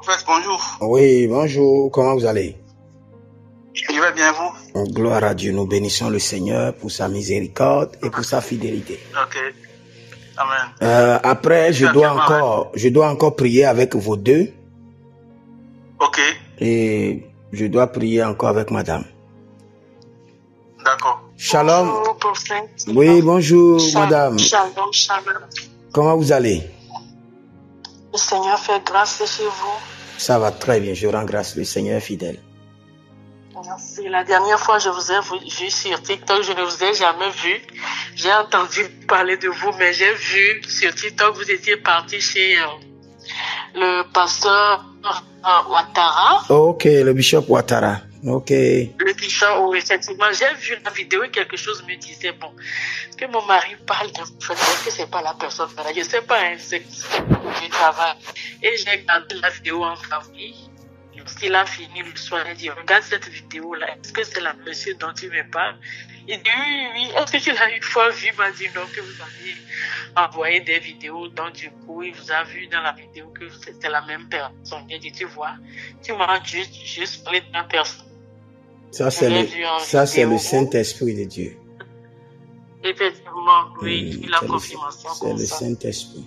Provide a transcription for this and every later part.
Prophète, bonjour. Oui, bonjour. Comment vous allez? Je vais bien, vous? Gloire à Dieu. Nous bénissons le Seigneur pour sa miséricorde et pour sa fidélité. Ok. Amen. Après, je dois encore prier avec vous deux. Ok. Et je dois prier encore avec madame. D'accord. Shalom. Bonjour, prophète. Oui, bonjour, madame. Shalom, shalom. Comment vous allez? Le Seigneur fait grâce chez vous. Ça va très bien. Je rends grâce. Le Seigneur est fidèle. Merci. La dernière fois, je vous ai vu sur TikTok. Je ne vous ai jamais vu. J'ai entendu parler de vous, mais j'ai vu sur TikTok, vous étiez parti chez le pasteur Ouattara. Ok, le bishop Ouattara. Ok. Le bishop, oui, effectivement. J'ai vu la vidéo et quelque chose me disait, bon, que mon mari parle d'un prophète, que c'est pas la personne, je sais pas, hein, c'est du travail. Et j'ai regardé la vidéo en famille. Lorsqu'il a fini le soir, il dit, regarde cette vidéo-là, est-ce que c'est la monsieur dont tu me parles? Il dit, oui, est-ce que tu l'as une fois vu? Il m'a dit, non, que vous avez envoyé des vidéos, donc du coup, il vous a vu dans la vidéo que c'était la même personne. Il dit, tu vois, tu m'as juste parlé de la personne. Ça, c'est le Saint-Esprit de Dieu. Effectivement, oui, il a confirmation. C'est le Saint-Esprit.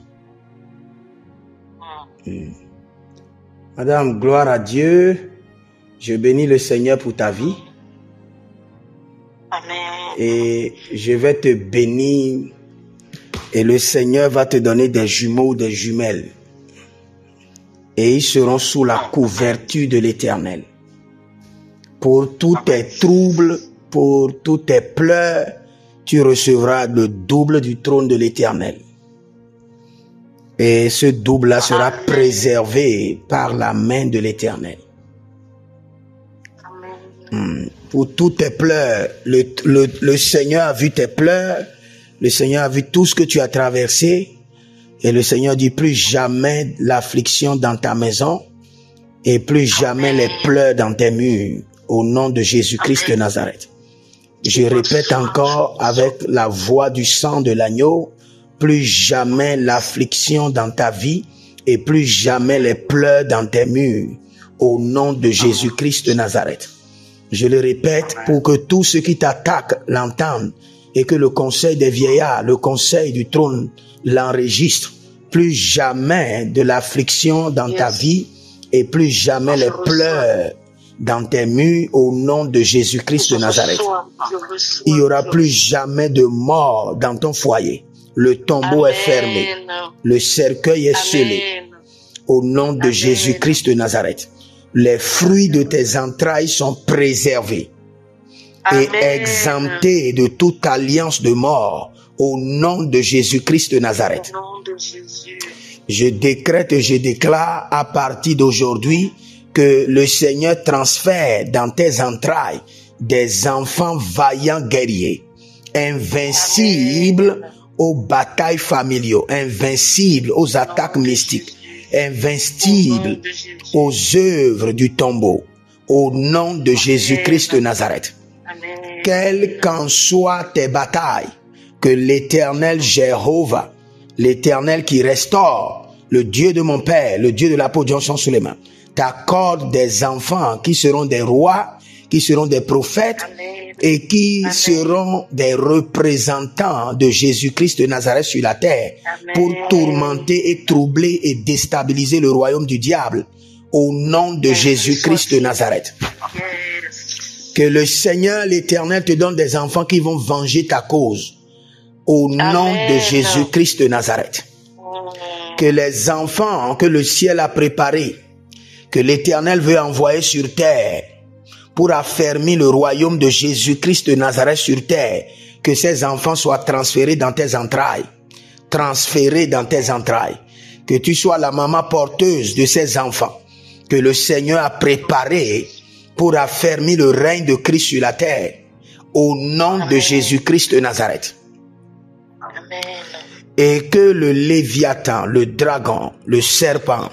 Madame, gloire à Dieu. Je bénis le Seigneur pour ta vie. Amen. Et je vais te bénir. Et le Seigneur va te donner des jumeaux ou des jumelles. Et ils seront sous la couverture de l'Éternel. Pour tous tes troubles, pour tous tes pleurs, tu recevras le double du trône de l'Éternel. Et ce double-là sera préservé par la main de l'Éternel. Pour tous tes pleurs, le Seigneur a vu tes pleurs, le Seigneur a vu tout ce que tu as traversé, et le Seigneur dit plus jamais l'affliction dans ta maison, et plus jamais les pleurs dans tes murs, au nom de Jésus-Christ de Nazareth. Je répète encore avec la voix du sang de l'agneau, plus jamais l'affliction dans ta vie et plus jamais les pleurs dans tes murs, au nom de Jésus-Christ de Nazareth. Je le répète pour que tous ceux qui t'attaquent l'entendent et que le conseil des vieillards, le conseil du trône l'enregistre. Plus jamais de l'affliction dans ta vie et plus jamais les pleurs dans tes murs au nom de Jésus-Christ de Nazareth. Il n'y aura plus jamais de mort dans ton foyer. Le tombeau est fermé. Le cercueil est scellé. Au nom de Jésus-Christ de Nazareth. Les fruits de tes entrailles sont préservés et exemptés de toute alliance de mort au nom de Jésus-Christ de Nazareth. Je décrète et je déclare à partir d'aujourd'hui que le Seigneur transfère dans tes entrailles des enfants vaillants guerriers, invincibles aux batailles familiales, invincibles aux attaques mystiques, invincibles aux œuvres du tombeau, au nom de Jésus-Christ de Nazareth. Quelles qu'en soient tes batailles, que l'Éternel Jéhovah, l'Éternel qui restaure, le Dieu de mon Père, le Dieu de l'apôtre Johnson Suleiman, t'accorde des enfants qui seront des rois, qui seront des prophètes et qui seront des représentants de Jésus-Christ de Nazareth sur la terre pour tourmenter et troubler et déstabiliser le royaume du diable au nom de Jésus-Christ de Nazareth. Que le Seigneur l'Éternel te donne des enfants qui vont venger ta cause au nom de Jésus-Christ de Nazareth. Que les enfants que le ciel a préparés, que l'Éternel veut envoyer sur terre pour affermir le royaume de Jésus-Christ de Nazareth sur terre, que ces enfants soient transférés dans tes entrailles, transférés dans tes entrailles, que tu sois la maman porteuse de ces enfants, que le Seigneur a préparé pour affermir le règne de Christ sur la terre, au nom de Jésus-Christ de Nazareth. Amen. Et que le Léviathan, le dragon, le serpent,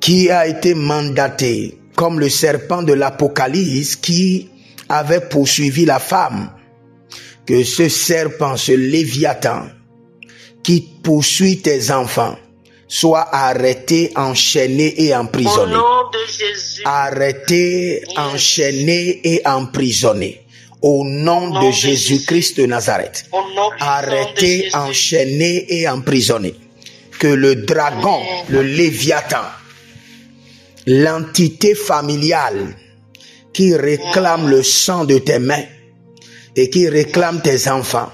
qui a été mandaté comme le serpent de l'Apocalypse qui avait poursuivi la femme, que ce serpent, ce Léviathan, qui poursuit tes enfants, soit arrêté, enchaîné et emprisonné. Au nom de Jésus. Arrêté, enchaîné et emprisonné. Au nom de Jésus-Christ de Nazareth. Arrêté, enchaîné et emprisonné. Que le dragon, le Léviathan, l'entité familiale qui réclame le sang de tes mains et qui réclame tes enfants,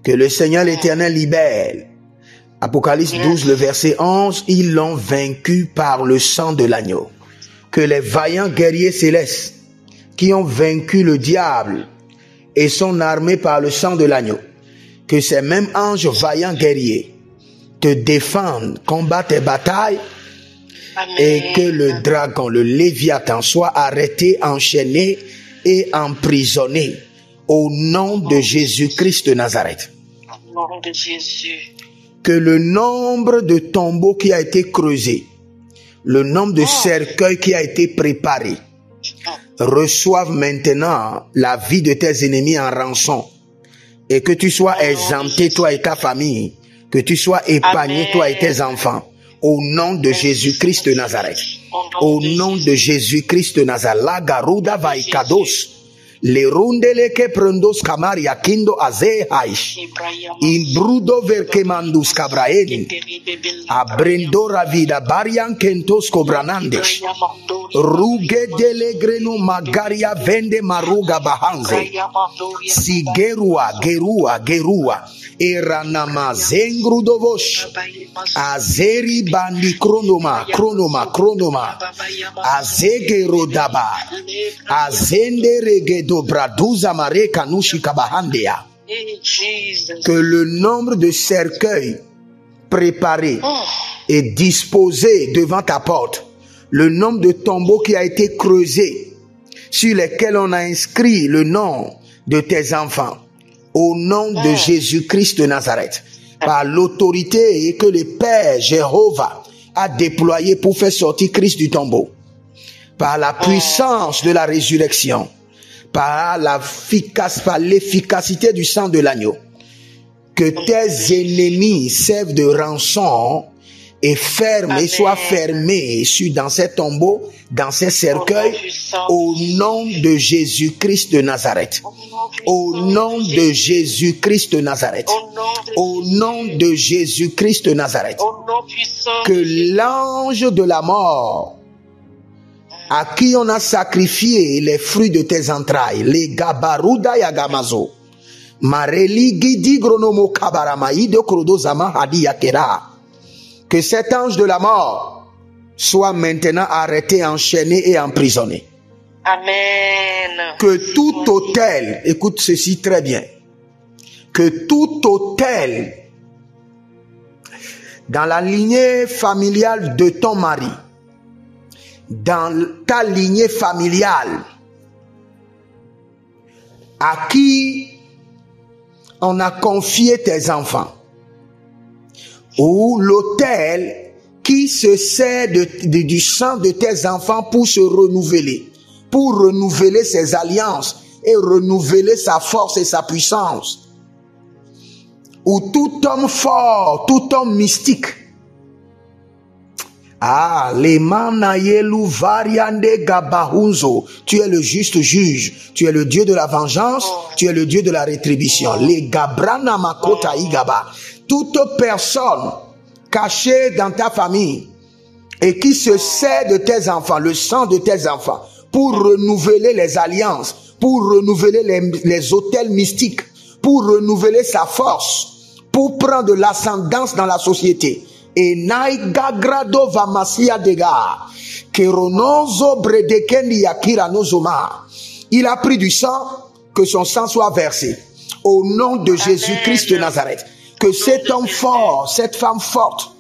que le Seigneur l'Éternel libère. Apocalypse 12, le verset 11, ils l'ont vaincu par le sang de l'agneau. Que les vaillants guerriers célestes qui ont vaincu le diable et son armée par le sang de l'agneau, que ces mêmes anges vaillants guerriers te défendent, combattent tes batailles. Amen. Et que le dragon, le Léviathan, soit arrêté, enchaîné et emprisonné au nom de Jésus-Christ de Nazareth. Au nom de Jésus. Que le nombre de tombeaux qui a été creusé, le nombre de cercueils qui a été préparé, reçoivent maintenant la vie de tes ennemis en rançon. Et que tu sois exempté, toi et ta famille, que tu sois épargné, Amen. Toi et tes enfants. Au nom de Jésus-Christ de Nazareth. Au nom de Jésus-Christ de Nazareth. La garuda vaikados. Le rundele que prendos kamaria kindo aze haish. Imbrudo verkemandus kabraeni. Abrendora vida barian kentos kobranandes. Ruge delegreno magaria vende maruga bahanze. Sigerua gerua. Eranama zengrudovosh. Azeri bandi kronoma. Azegerodaba. Azende regedo braduza mare kanushi kabahandea. Que le nombre de cercueils préparés et disposés devant ta porte, le nombre de tombeaux qui a été creusé, sur lesquels on a inscrit le nom de tes enfants, au nom de Jésus-Christ de Nazareth, par l'autorité que le Père Jéhovah a déployée pour faire sortir Christ du tombeau, par la puissance de la résurrection, par l'efficacité du sang de l'agneau, que tes ennemis servent de rançon et ferment et soient fermés dans ces tombeaux, dans ces cercueils, au nom de Jésus-Christ de Nazareth. Au nom de Jésus-Christ de Nazareth. Au nom de Jésus-Christ de Nazareth. Que l'ange de la mort, à qui on a sacrifié les fruits de tes entrailles, les gabaruda yagamazo, mareli gidi gronomo kabaramaï de krodozama hadiyakera, que cet ange de la mort soit maintenant arrêté, enchaîné et emprisonné. Amen. Que tout autel, écoute ceci très bien, que tout autel dans la lignée familiale de ton mari, dans ta lignée familiale, à qui on a confié tes enfants, ou l'autel qui se sert du sang de tes enfants pour se renouveler, pour renouveler ses alliances et renouveler sa force et sa puissance, ou tout homme fort, tout homme mystique. Les manayelu variande gabahunzo. Tu es le juste juge. Tu es le Dieu de la vengeance. Tu es le Dieu de la rétribution. Les gabrana makota igaba. Toute personne cachée dans ta famille et qui se sert de tes enfants, le sang de tes enfants, pour renouveler les alliances, pour renouveler les autels mystiques, pour renouveler sa force, pour prendre de l'ascendance dans la société. Et naïgagrado vamasia dega keronozo bredekendi yakira nozoma. Il a pris du sang, que son sang soit versé au nom de Jésus-Christ de Nazareth. Que cet homme fort, cette femme forte,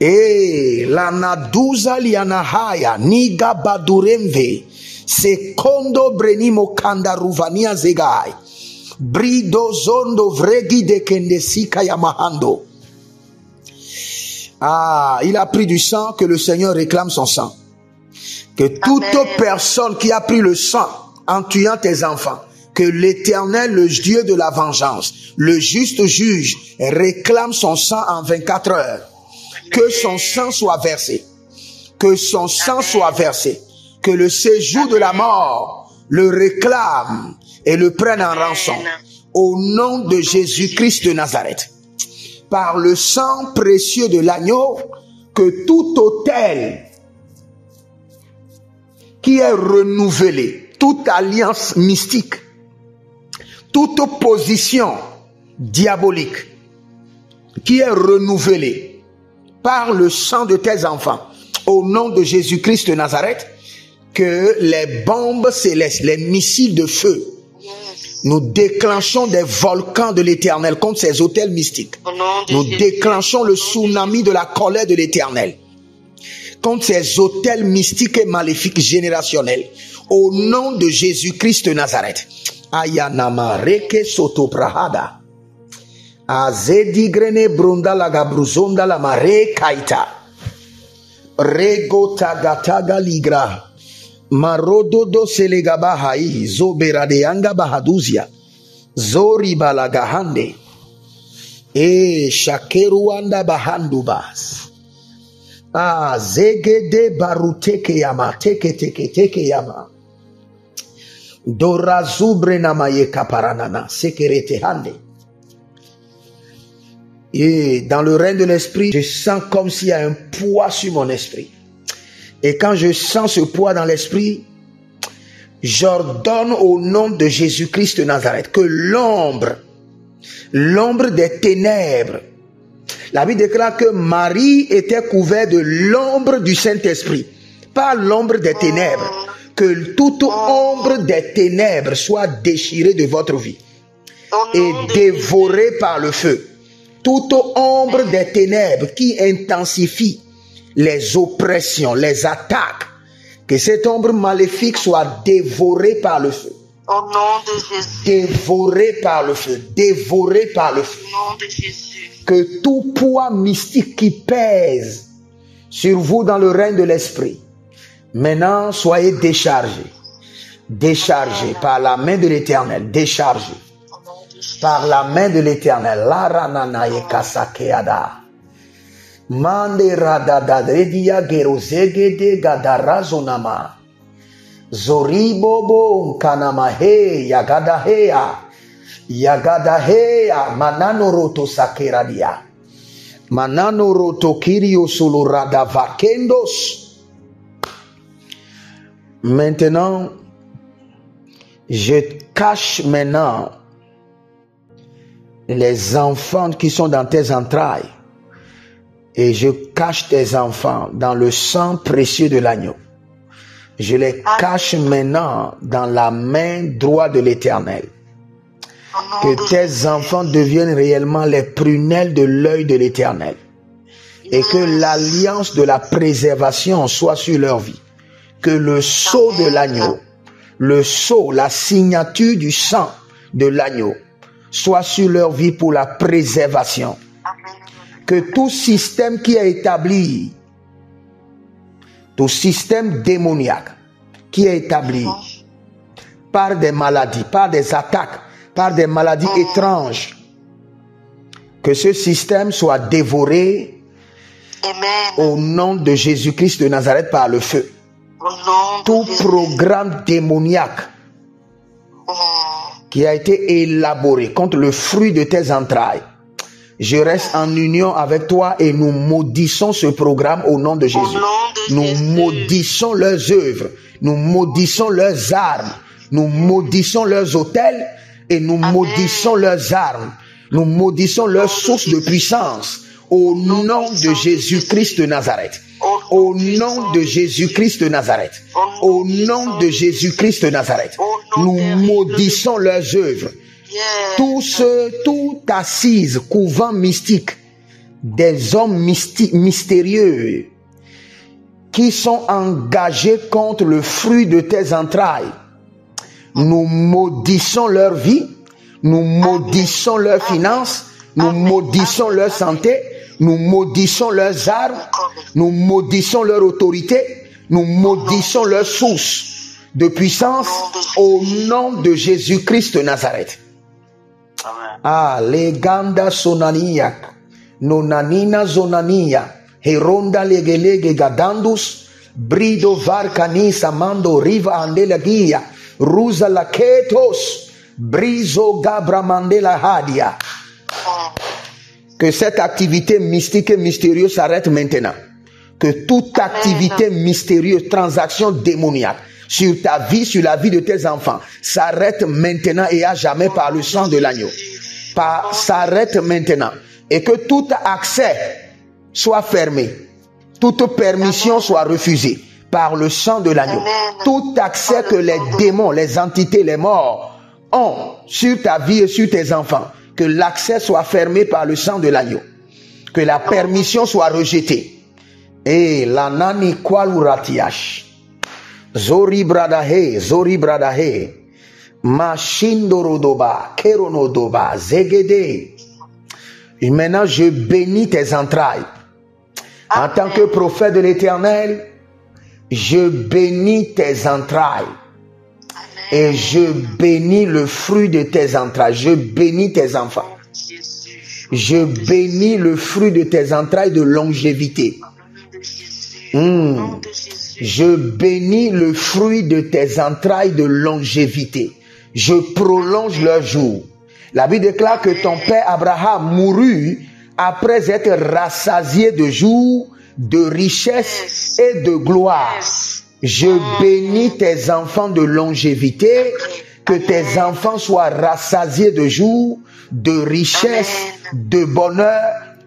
et la naduza lianahaya niga baduremve secondo brenimo kanda ruvania zegai brido zondo vregi de kendesika yamahando. Il a pris du sang, que le Seigneur réclame son sang. Que toute personne qui a pris le sang en tuant tes enfants, que l'Éternel, le Dieu de la vengeance, le juste juge, réclame son sang en 24 heures. Que son sang soit versé. Que son sang soit versé. Que le séjour de la mort le réclame et le prenne en rançon. Au nom de Jésus-Christ de Nazareth. Par le sang précieux de l'agneau, que tout autel qui est renouvelé, toute alliance mystique, toute opposition diabolique qui est renouvelée par le sang de tes enfants, au nom de Jésus-Christ de Nazareth, que les bombes célestes, les missiles de feu, nous déclenchons des volcans de l'Éternel contre ces autels mystiques. Nous déclenchons le tsunami de la colère de l'Éternel contre ces autels mystiques et maléfiques générationnels. Au nom de Jésus-Christ de Nazareth. Ayanama reke soto prahada. Azedi grene brunda la gabruzonda la mare kaita. Rego tagataga ligra. Marododo selegabahai zoberadeanga bahaduzia zori balagahande e shakeruanda bahandubas zegede baruteke yama teke yama dorazubre namaye kaparanana sekerete hande. Et dans le règne de l'esprit, je sens comme s'il y a un poids sur mon esprit. Et quand je sens ce poids dans l'esprit, j'ordonne au nom de Jésus-Christ de Nazareth que l'ombre des ténèbres, la Bible déclare que Marie était couverte de l'ombre du Saint-Esprit, pas l'ombre des ténèbres, que toute ombre des ténèbres soit déchirée de votre vie et dévorée par le feu. Toute ombre des ténèbres qui intensifie les oppressions, les attaques, que cette ombre maléfique soit dévorée par le feu. Au nom de Jésus. Dévorée par le feu. Dévorée par le feu. Au nom de Jésus. Que tout poids mystique qui pèse sur vous dans le règne de l'esprit, maintenant soyez déchargés. Déchargés par la main de l'Éternel. Déchargés par la main de l'Éternel. La ranana yekasakeada. Mande radada redia gerozegede gadarazonama. Zoribobo kanamahe yagadahea mananoroto sakeradia. Mananoroto kirio solo radavakendos. Maintenant, je cache maintenant les enfants qui sont dans tes entrailles. Et je cache tes enfants dans le sang précieux de l'agneau. Je les cache maintenant dans la main droite de l'Éternel. Que tes enfants deviennent réellement les prunelles de l'œil de l'Éternel. Et que l'alliance de la préservation soit sur leur vie. Que le sceau de l'agneau, le sceau, la signature du sang de l'agneau soit sur leur vie pour la préservation. Que tout système qui est établi, tout système démoniaque qui est établi par des maladies, par des attaques, par des maladies étranges, que ce système soit dévoré au nom de Jésus-Christ de Nazareth par le feu. Tout programme démoniaque qui a été élaboré contre le fruit de tes entrailles, je reste en union avec toi et nous maudissons ce programme au nom de Jésus. Nous maudissons leurs œuvres, nous maudissons leurs armes, nous maudissons leurs autels et nous maudissons leurs armes. Nous maudissons leurs sources de puissance au nom de Jésus-Christ de Nazareth. Au nom de Jésus-Christ de Nazareth. Au nom de Jésus-Christ de Nazareth. Nous maudissons leurs œuvres. Toute assise, couvent mystique, des hommes mystérieux qui sont engagés contre le fruit de tes entrailles. Nous maudissons leur vie, nous maudissons leurs finances, nous maudissons leur santé, nous maudissons leurs armes, nous maudissons leur autorité, nous maudissons leurs sources de puissance au nom de Jésus-Christ de Nazareth. Ah, leganda sonania, nonanina zonania, Heronda legelege gadandus, brido varcanis amando riva andela guia, rusa la ketos, briso gabra mandela hadia. Que cette activité mystique et mystérieuse s'arrête maintenant. Que toute activité mystérieuse, transaction démoniaque, sur ta vie, sur la vie de tes enfants, s'arrête maintenant et à jamais par le sang de l'agneau. S'arrête maintenant. Et que tout accès soit fermé. Toute permission soit refusée par le sang de l'agneau. Tout accès que les démons, les entités, les morts ont sur ta vie et sur tes enfants, que l'accès soit fermé par le sang de l'agneau. Que la permission soit rejetée. Et la nani kwaluratiash. Zori bradahe, machindorodoba, keronodoba, zegede. Et maintenant, je bénis tes entrailles. En tant que prophète de l'Éternel, je bénis tes entrailles. Et je bénis le fruit de tes entrailles. Je bénis tes enfants. Je bénis le fruit de tes entrailles de longévité. Je bénis le fruit de tes entrailles de longévité. Je prolonge leurs jours. La Bible déclare que ton père Abraham mourut après être rassasié de jours, de richesse et de gloire. Je bénis tes enfants de longévité, que tes enfants soient rassasiés de jours, de richesse, de bonheur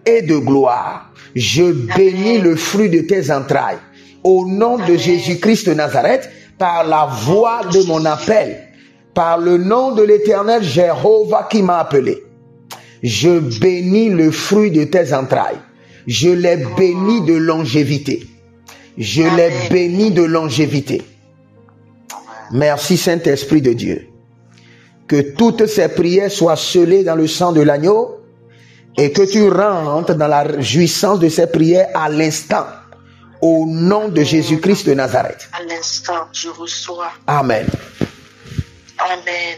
et de gloire. Je bénis le fruit de tes entrailles. Au nom de Jésus-Christ de Nazareth, par la voix de mon appel, par le nom de l'Éternel Jéhovah qui m'a appelé, je bénis le fruit de tes entrailles. Je les bénis de longévité. Je les bénis de longévité. Merci Saint-Esprit de Dieu. Que toutes ces prières soient scellées dans le sang de l'agneau et que tu rentres dans la jouissance de ces prières à l'instant. Au nom de Jésus-Christ de Nazareth. À l'instant, je reçois. Amen. Amen.